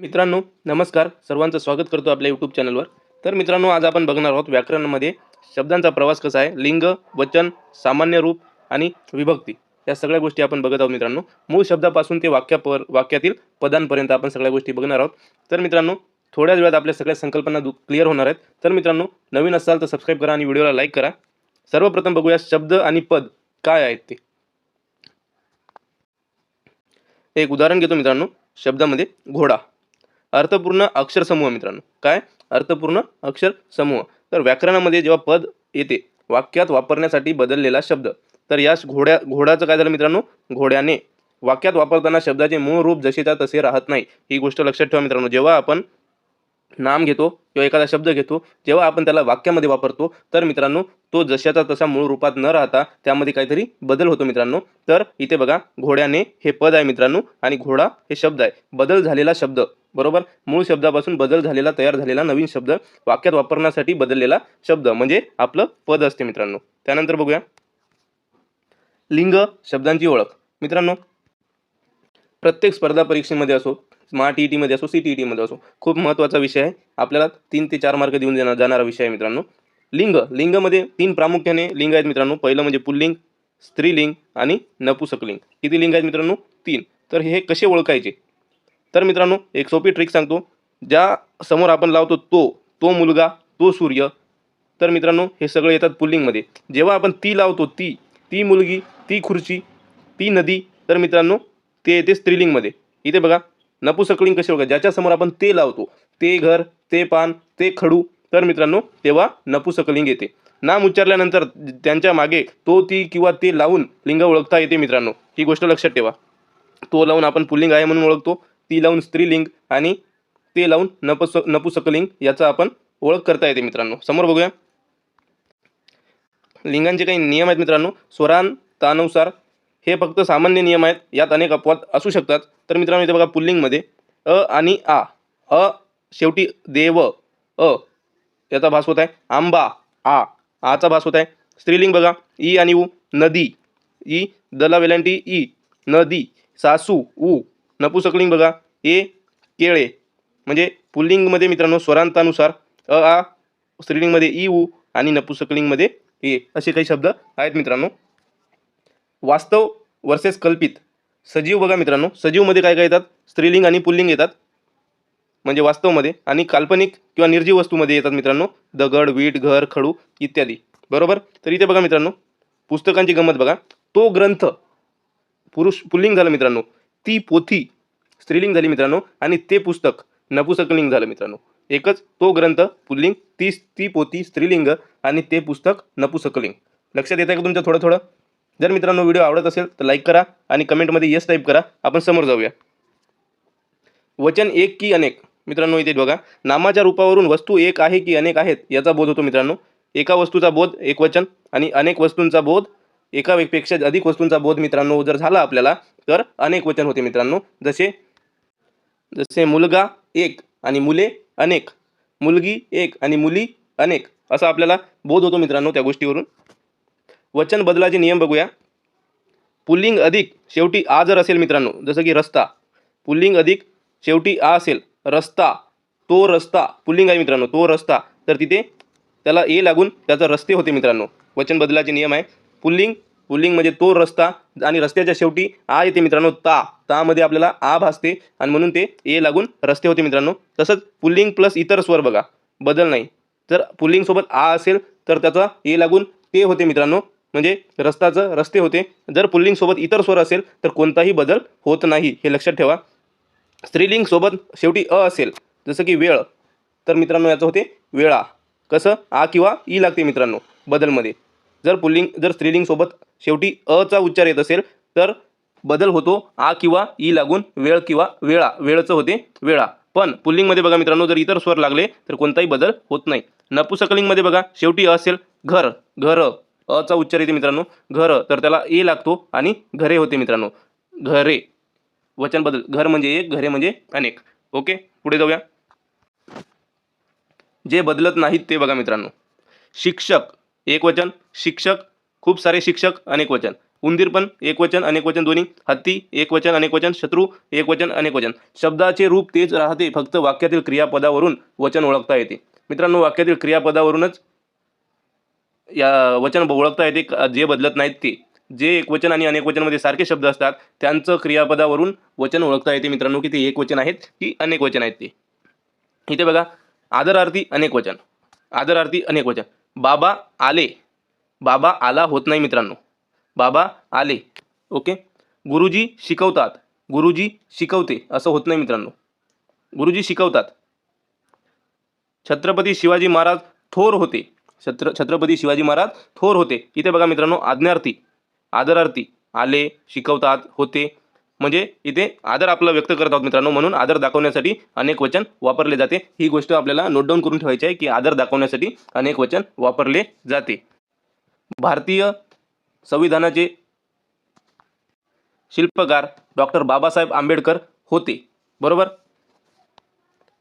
मित्रांनो नमस्कार, सर्वांचं स्वागत करतो आपल्या यूट्यूब चॅनलवर. तर मित्रांनो, आज आपण बघणार आहोत व्याकरणामध्ये शब्दांचा प्रवास कसा आहे. लिंग, वचन, सामान्य रूप आणि विभक्ती या सगळ्या गोष्टी आपण बघत आहोत मित्रांनो. मूळ शब्दापासून ते वाक्यातील पदांपर्यंत आपण सगळ्या गोष्टी बघणार आहोत. तर मित्रांनो, थोड्याच वेळात आपल्या सगळ्या संकल्पना क्लिअर होणार आहेत. तर मित्रांनो, नवीन असाल तर सबस्क्राईब करा आणि व्हिडिओला लाईक करा. सर्वप्रथम बघूया शब्द आणि पद काय आहेत ते. एक उदाहरण घेतो मित्रांनो. शब्दामध्ये घोडा, अर्थपूर्ण अक्षर समूह. मित्रांनो, काय अर्थपूर्ण अक्षर समूह. तर व्याकरणामध्ये जेव्हा पद येते वाक्यात वापरण्यासाठी बदललेला शब्द, तर या घोडाचं काय झालं मित्रांनो, घोड्याने. वाक्यात वापरताना शब्दाचे मूळ रूप जसेच्या तसे राहत नाही, ही गोष्ट लक्षात ठेवा मित्रांनो. जेव्हा आपण नाम घेतो किंवा एखादा शब्द घेतो, जेव्हा आपण त्याला वाक्यामध्ये वापरतो, तर मित्रांनो तो जशाचा तसा मूळ रूपात न राहता त्यामध्ये काहीतरी बदल होतो मित्रांनो. तर इथे बघा, घोड्याने हे पद आहे मित्रांनो आणि घोडा हे शब्द आहे. बदल झालेला शब्द, बरोबर. मूळ शब्दापासून बदल झालेला, तयार झालेला नवीन शब्द, वाक्यात वापरण्यासाठी बदललेला शब्द म्हणजे आपलं पद असते मित्रांनो. त्यानंतर बघूया लिंग, शब्दांची ओळख. मित्रांनो, प्रत्येक स्पर्धा परीक्षेमध्ये असो, स्मार्ट टी मध्ये असो, CTET मध्ये असो, खूप महत्त्वाचा विषय आहे. आपल्याला 3 ते 4 मार्क देऊन जाणारा विषय आहे मित्रांनो. लिंगमध्ये 3 प्रामुख्याने लिंग आहेत मित्रांनो. पहिलं म्हणजे पुल्लिंग, स्त्रीलिंग आणि नपुंसकलिंग. किती लिंग आहेत मित्रांनो? 3. तर हे कसे ओळखायचे? तर मित्रांनो, एक सोपी ट्रिक सांगतो. ज्या समोर आपण लावतो तो मुलगा, तो सूर्य, तर मित्रांनो हे सगळे येतात पुल्लिंगमध्ये. जेव्हा आपण ती लावतो, ती मुलगी, ती खुर्ची, ती नदी, तर मित्रांनो ते येते स्त्रीलिंगमध्ये. इथे बघा, नपुंसकलिंग कसे ओळखा? ज्याच्या समोर आपण ते लावतो, ते घर, ते पान, ते खडू, तर मित्रांनो तेव्हा नपुंसकलिंग येते. नाम उच्चारल्यानंतर त्यांच्या मागे तो, ती किंवा ते लावून लिंग ओळखता येते मित्रांनो. ही गोष्ट लक्षात ठेवा. तो लावून आपण पुल्लिंग आहे म्हणून ओळखतो, ती लावून स्त्रीलिंग आणि ते लावून नपुंसकलिंग याचा आपण ओळख करता येते मित्रांनो. समोर बघूया, लिंगांचे काही नियम आहेत मित्रांनो. स्वरांतानुसार हे फक्त सामान्य नियम आहेत, यात अनेक अपवाद असू शकतात. तर मित्रांनो इथे बघा, पुल्लिंगमध्ये अ आणि आ, शेवटी देव, याचा भास होत आहे. आंबा, आचा भास होत आहे. स्त्रीलिंग बघा, ई आणि उ, नदी, ई दला वेलांटी ई, नदी, सासू उ. नपुंसकलिंग बघा, ए केळे. म्हणजे पुल्लिंगमध्ये मित्रांनो स्वरांतानुसार आ, स्त्रीलिंगमध्ये ई उ आणि नपुंसकलिंगमध्ये ए, असे काही शब्द आहेत मित्रांनो. वास्तव वर्सेस कल्पित. सजीव बघा मित्रांनो, सजीवमध्ये काय काय येतात? स्त्रीलिंग आणि पुल्लिंग येतात, म्हणजे वास्तवमध्ये. आणि काल्पनिक किंवा निर्जीव वस्तूमध्ये येतात मित्रांनो, दगड, वीट, घर, खडू इत्यादी, बरोबर. तर इथे बघा मित्रांनो, पुस्तकांची गंमत बघा. तो ग्रंथ पुल्लिंग झालं मित्रांनो, ती पोथी स्त्रीलिंग झाली मित्रांनो आणि ते पुस्तक नपुंसकलिंग झालं मित्रांनो. एकच, तो ग्रंथ पुल्लिंग, ती पोथी स्त्रीलिंग आणि ते पुस्तक नपुंसकलिंग. लक्षात येतं का तुमच्या थोडं? जर मित्रांनो व्हिडिओ आवडत असेल तर लाईक करा आणि कमेंटमध्ये येस टाईप करा. आपण समोर जाऊया. वचन एक की अनेक. मित्रांनो इथे बघा, नामाच्या रूपावरून वस्तू एक आहे की अनेक आहेत याचा बोध होतो मित्रांनो. एका वस्तूचा बोध एक वचन आणि अनेक वस्तूंचा बोध, एकापेक्षा अधिक वस्तूंचा बोध मित्रांनो जर झाला आपल्याला, तर अनेक वचन होते मित्रांनो. जसे मुलगा एक आणि मुले अनेक, मुलगी एक आणि मुली अनेक, असा आपल्याला बोध होतो मित्रांनो त्या गोष्टीवरून. वचन बदलाचे नियम बघूया. पुल्लिंग अधिक शेवटी आ जर असेल मित्रांनो, जसं की रस्ता, पुल्लिंग अधिक शेवटी आ असेल, रस्ता, तो रस्ता, पुल्लिंग आहे मित्रांनो, तो रस्ता, तर तिथे त्याला ए लागून त्याचा रस्ते होते मित्रांनो. वचन बदलाचे नियम आहे. पुल्लिंग म्हणजे तो रस्ता आणि रस्त्याच्या शेवटी आ येते मित्रांनो, तामध्ये आपल्याला आ भासते आणि म्हणून ते ए लागून रस्ते होते मित्रांनो. तसंच पुल्लिंग प्लस इतर स्वर बघा, बदल नाही. जर पुल्लिंग सोबत आ असेल तर त्याचा ए लागून ते होते मित्रांनो, म्हणजे रस्त्याचं रस्ते होते. जर पुल्लिंग सोबत इतर स्वर असेल तर कोणताही बदल होत नाही, हे लक्षात ठेवा. स्त्रीलिंग सोबत शेवटी अ असेल, जसं की वेळ, तर मित्रांनो याचं होते वेळा. कसं? आ किंवा ई लागते मित्रांनो बदलमध्ये. जर स्त्रीलिंग सोबत शेवटी अ चा उच्चार येत असेल तर बदल होतो आ किंवा ई लागून वेळ किंवा वेळा, वेळचं होते वेळा. पण पुल्लिंगमध्ये बघा मित्रांनो, जर इतर स्वर लागले तर कोणताही बदल होत नाही. नपुंसकलिंगमध्ये बघा, शेवटी अ असेल, घर, अ चा उच्चार येते मित्रांनो, घर, तर त्याला ए लागतो आणि घरे होते मित्रांनो, घरे. वचन बदल, घर म्हणजे एक, घरे म्हणजे अनेक. ओके, पुढे जाऊया. जे बदलत नाहीत ते बघा मित्रांनो. शिक्षक एक वचन, शिक्षक खूप सारे शिक्षक अनेक वचन. उंदीर पण एकवचन अनेकवचन दोन्ही. हत्ती एकवचन अनेकवचन. शत्रू एकवचन अनेकवचन. शब्दाचे रूप तेच राहते, फक्त वाक्यातील क्रियापदावरून वचन ओळखता येते. मित्रांनो, वाक्यातील क्रियापदावरूनच या वचन ओळखता येते, जे बदलत नाहीत ते. जे एकवचन आणि अनेकवचनमध्ये सारखे शब्द असतात त्यांचं क्रियापदावरून वचन ओळखता येते मित्रांनो, की ते एकवचन आहेत की अनेकवचन आहेत ते. इथे बघा, आदरार्थी अनेकवचन. आदरार्थी अनेकवचन. बाबा आले. बाबा आला होत नाही मित्रांनो, बाबा आले. ओके. गुरुजी शिकवतात. गुरुजी शिकवते असं होत नाही मित्रांनो, गुरुजी शिकवतात. छत्रपती शिवाजी महाराज थोर होते. छत्रपती शिवाजी महाराज थोर होते. इथे बघा मित्रांनो, आज्ञार्थी आदरार्थी आले, शिकवतात, होते. म्हणजे इथे आदर आपला व्यक्त करत आहोत मित्रांनो, म्हणून आदर दाखवण्यासाठी अनेक वचन वापरले जाते. ही गोष्ट आपल्याला नोट डाऊन करून ठेवायची आहे की आदर दाखवण्यासाठी अनेक वचन वापरले जाते. भारतीय संविधानाचे शिल्पकार डॉक्टर बाबासाहेब आंबेडकर होते. बरोबर.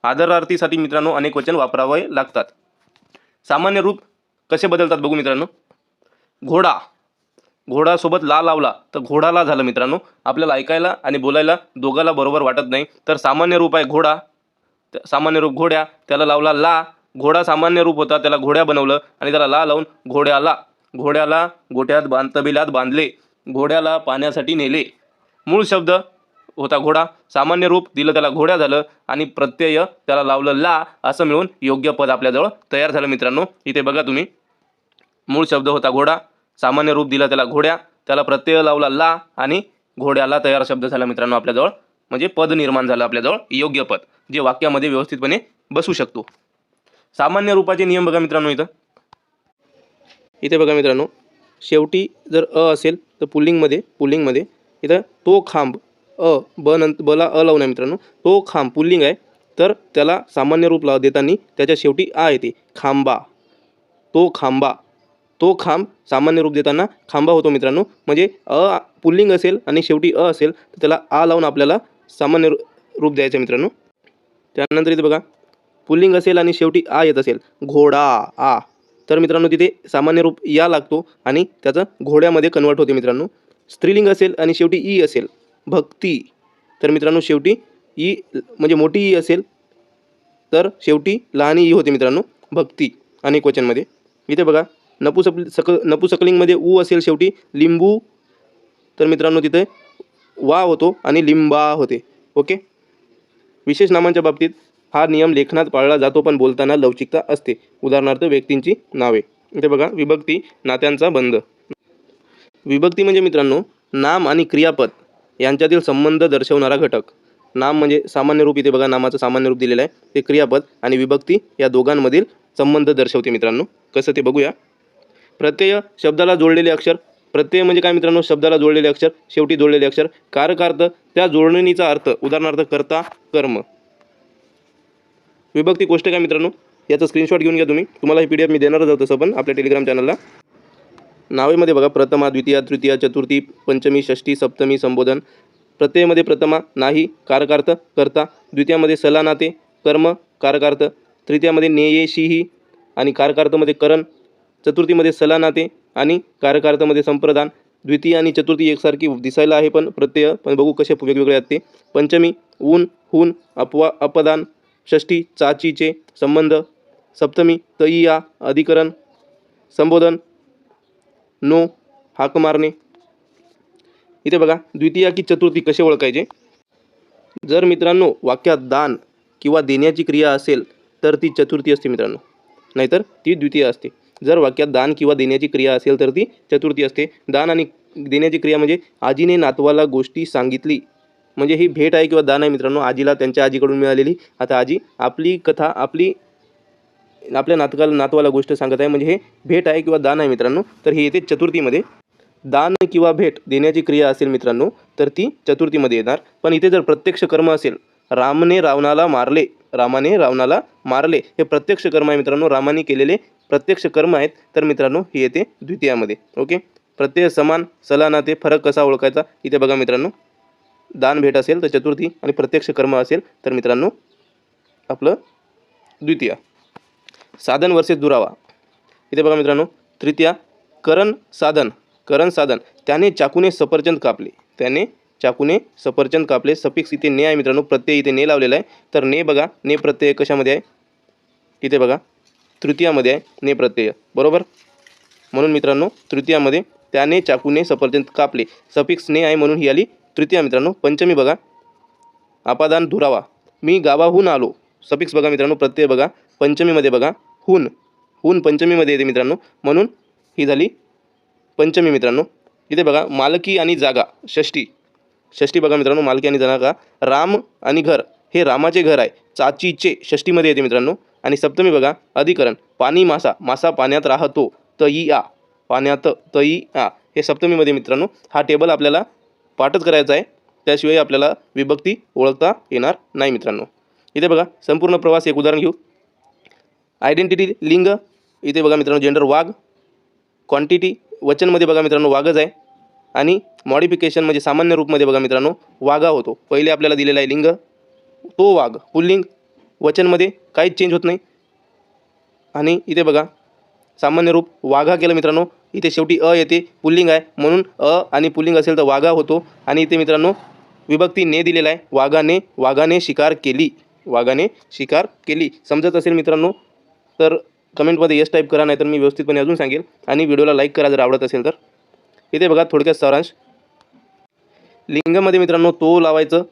आदरार्थीसाठी मित्रांनो अनेक वचन वापरावे लागतात. सामान्य रूप कसे बदलतात बघू मित्रांनो. घोडा. घोडासोबत ला लावला तर घोडाला झालं मित्रांनो. आपल्याला ऐकायला आणि बोलायला दोघाला बरोबर वाटत नाही, तर सामान्य रूप आहे घोडा. सामान्य रूप घोड्या, त्याला लावला ला. घोडा सामान्य रूप होता, त्याला घोड्या बनवलं आणि त्याला ला लावून घोड्याला. घोड्याला गोठ्यात तबेल्यात बांधले. घोड्याला पाण्यासाठी नेले. मूळ शब्द होता घोडा, सामान्य रूप दिलं त्याला घोड्या झालं आणि प्रत्यय त्याला लावलं ला, असं मिळून योग्य पद आपल्याजवळ तयार झालं मित्रांनो. इथे बघा तुम्ही, मूळ शब्द होता घोडा, सामान्य रूप दिलं त्याला घोड्या, त्याला प्रत्यय लावला ला आणि घोड्याला तयार शब्द झाला मित्रांनो आपल्याजवळ. म्हणजे पद निर्माण झालं आपल्याजवळ, योग्य पद, जे वाक्यामध्ये व्यवस्थितपणे बसू शकतो. सामान्य रूपाचे नियम बघा मित्रांनो. इथे बघा मित्रांनो, शेवटी जर अ असेल तर पुल्लिंगमध्ये इथं तो खांब बला अ लावून आहे मित्रांनो. तो खांब पुल्लिंग आहे, तर त्याला सामान्य रूप देताना त्याच्या शेवटी आ येते. खांबा. तो खांबा. तो खांब सामान्य रूप देताना खांबा होतो मित्रांनो. म्हणजे अ पुल्लिंग असेल आणि शेवटी अ असेल तर त्याला आ लावून आपल्याला सामान्य रूप द्यायचं मित्रांनो. त्यानंतर इथे बघा, पुल्लिंग असेल आणि शेवटी आ येत असेल, घोडा आ, तर मित्रांनो तिथे सामान्य रूप या लागतो आणि त्याचं घोड्यामध्ये कन्वर्ट होते मित्रांनो. स्त्रीलिंग असेल आणि शेवटी ई असेल, भक्ती, तर मित्रांनो शेवटी ई म्हणजे मोठी ई असेल तर शेवटी लहान ई होते मित्रांनो, भक्ती अनेक वचनमध्ये. इथे बघा, नपुसकलिंगमध्ये ऊ असेल शेवटी, लिंबू, तर मित्रांनो तिथे वा होतो आणि लिंबा होते. ओके. विशेष नामांच्या बाबतीत हा नियम लेखनात पाळला जातो, पण बोलताना लवचिकता असते. उदाहरणार्थ व्यक्तींची नावे. इथे बघा, विभक्ती नात्यांचा बंध. विभक्ती म्हणजे मित्रांनो नाम आणि क्रियापद यांच्यातील संबंध दर्शवणारा घटक. नाम म्हणजे सामान्य रूप, इथे बघा नामाचं सामान्य रूप दिलेलं आहे, ते क्रियापद, आणि विभक्ती या दोघांमधील संबंध दर्शवते मित्रांनो. कसं ते बघूया. प्रत्यय शब्दाला जोडलेले अक्षर. प्रत्यय म्हणजे काय मित्रांनो, शब्दाला जोडलेले अक्षर, शेवटी जोडलेले अक्षर. कारकार्थ, त्या जोडणीचा अर्थ, उदाहरणार्थ कर्ता, कर्म. विभक्ती कोष्टक आहे मित्रांनो, याचा स्क्रीनशॉट घेऊन घ्या तुम्ही. तुम्हाला ही PDF मी देणारच आहोत तसं पण आपल्या टेलिग्राम चॅनलला. नावेमध्ये बघा, प्रथमा, द्वितीया, तृतीया, चतुर्थी, पंचमी, षष्ठी, सप्तमी, संबोधन. प्रत्ययमध्ये प्रथमा नाही, कारकार्थ कर्ता. द्वितीयामध्ये सला नाते, कर्म, कारकार्थ. तृतीयामध्ये नेयेशीही आणि कारकार्थमध्ये करण. चतुर्थीमध्ये सला नाते आणि कारकार्थमध्ये संप्रदान. द्वितीय आणि चतुर्थी एकसारखी दिसायला आहे पण प्रत्यय, पण बघू कसे वेगवेगळे आहेत ते. पंचमी ऊन, हून, अपदान. षष्ठी चाचीचे संबंध. सप्तमी तईया अधिकरण. संबोधन नो हाक मारणे. इथे बघा, द्वितीया की चतुर्थी कसे ओळखायचे. जर मित्रांनो वाक्यात दान किंवा देण्याची क्रिया असेल तर ती चतुर्थी असते मित्रांनो, नाहीतर ती द्वितीय असते. जर वाक्यात दान किंवा देण्याची क्रिया असेल तर ती चतुर्थी असते. दान आणि देण्याची क्रिया म्हणजे आजीने नातवाला गोष्टी सांगितली, म्हणजे ही भेट आहे किंवा दान आहे मित्रांनो, आजीला त्यांच्या आजीकडून मिळालेली. आता आजी आपली कथा आपल्या नातवाला गोष्ट सांगत आहे, म्हणजे हे भेट आहे किंवा दान आहे मित्रांनो, तर हे येते चतुर्थीमध्ये. दान किंवा भेट देण्याची क्रिया असेल मित्रांनो तर ती चतुर्थीमध्ये येणार. पण इथे जर प्रत्यक्ष कर्म असेल, रामाने रावणाला मारले, हे प्रत्यक्ष कर्म आहे मित्रांनो, रामाने केलेले प्रत्यक्ष कर्म आहेत, तर मित्रांनो हे येते द्वितीयामध्ये. ओके. प्रत्यय समान, सला नाते, फरक कसा ओळखायचा. इथे बघा मित्रांनो, दान भेट असेल तर चतुर्थी आणि प्रत्यक्ष कर्म असेल तर मित्रांनो आपलं द्वितीया. साधन वर्सेस दुरावा. इथे बघा मित्रांनो, तृतीया करण साधन करण साधन, त्याने चाकूने सफरचंद कापले, त्याने चाकूने सफरचंद कापले. सफिक्स इथे ने आहे मित्रांनो, प्रत्यय इथे ने लावलेला आहे. तर ने बघा, ने प्रत्यय कशामध्ये आहे, इथे बघा तृतीयामध्ये आहे ने प्रत्यय, बरोबर. म्हणून मित्रांनो तृतीयामध्ये त्याने चाकूने सफरचंद कापले, सफिक्स ने आहे म्हणून ही आली तृतीया मित्रांनो. पंचमी बघा, अपादान दुरावा, मी गावाहून आलो, सफिक्स बघा मित्रांनो, प्रत्यय बघा पंचमीमध्ये बघा हून, हून पंचमीमध्ये येते मित्रांनो, म्हणून ही झाली पंचमी मित्रांनो. इथे बघा मालकी आणि जागा, षष्ठी, षष्ठी बघा मित्रांनो, मालकी आणि जागा, राम आणि घर, हे रामाचे घर आहे, चाचीचे षष्ठीमध्ये येते मित्रांनो. आणि सप्तमी बघा अधिकरण, पाणी मासा, मासा पाण्यात राहतो, तई आ, पाण्यात तई आ, हे सप्तमीमध्ये मित्रांनो. हा टेबल आपल्याला पाठच करायचा आहे, त्याशिवाय आपल्याला विभक्ती ओळखता येणार नाही मित्रांनो. इथे बघा संपूर्ण प्रवास, एक उदाहरण घेऊ. आयडेंटिटी लिंग, इथे बघा मित्रांनो जेंडर वाघ, क्वांटिटी वचनमध्ये बघा मित्रांनो वाघच आहे, आणि मॉडिफिकेशन म्हणजे सामान्य रूपमध्ये बघा मित्रांनो वाघा होतो. पहिले आपल्याला दिलेला आहे लिंग, तो वाघ, पुल्लिंग, वचनमध्ये काहीच चेंज होत नाही. आणि इथे बघा सामान्य रूप वाघा केलं मित्रांनो, इथे शेवटी अ येते, पुल्लिंग आहे म्हणून अ आणि पुल्लिंग असेल तर वाघा होतो. आणि इथे मित्रांनो विभक्ती ने दिलेला आहे, वाघाने, वाघाने शिकार केली, वाघाने शिकार केली. समजत असेल मित्रांनो तर कमेंटमध्ये यस टाईप करा, नाहीतर मी व्यवस्थितपणे अजून सांगेल. आणि व्हिडिओला लाईक करा जर आवडत असेल तर. इथे बघा थोडक्यात सारांश, लिंगामध्ये मित्रांनो तो लावायचं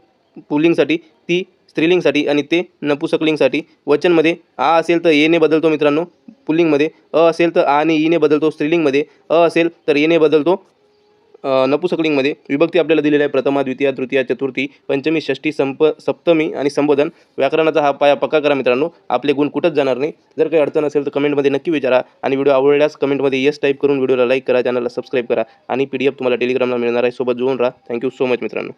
पुल्लिंगसाठी, ती स्त्रीलिंगसाठी आणि ते नपुसकलिंगसाठी. वचनमध्ये आ असेल तर एने बदलतो मित्रांनो पुल्लिंगमध्ये, अ असेल तर आ आणि ईने बदलतो स्त्रीलिंगमध्ये, अ असेल तर एने बदलतो नपुसकलिंगमध्ये. विभक्ती आपल्याला दिलेला आहे प्रथमा, द्वितीया, तृतीया, चतुर्थी, पंचमी, षष्ठी, सप्तमी आणि संबोधन. व्याकरणाचा हा पाया पक्का करा मित्रांनो, आपले गुण कुठंच जाणार नाही. जर काही अडचण असेल तर कमेंटमध्ये नक्की विचारा, आणि व्हिडिओ आवडल्यास कमेंटमध्ये यस टाईप करून व्हिडिओला लाईक करा, चॅनलला सबस्क्राईब करा, आणि PDF तुम्हाला टेलिग्रामला मिळणार आहे. सोबत जोडून राहा. थँक्यू सो मच मित्रांनो.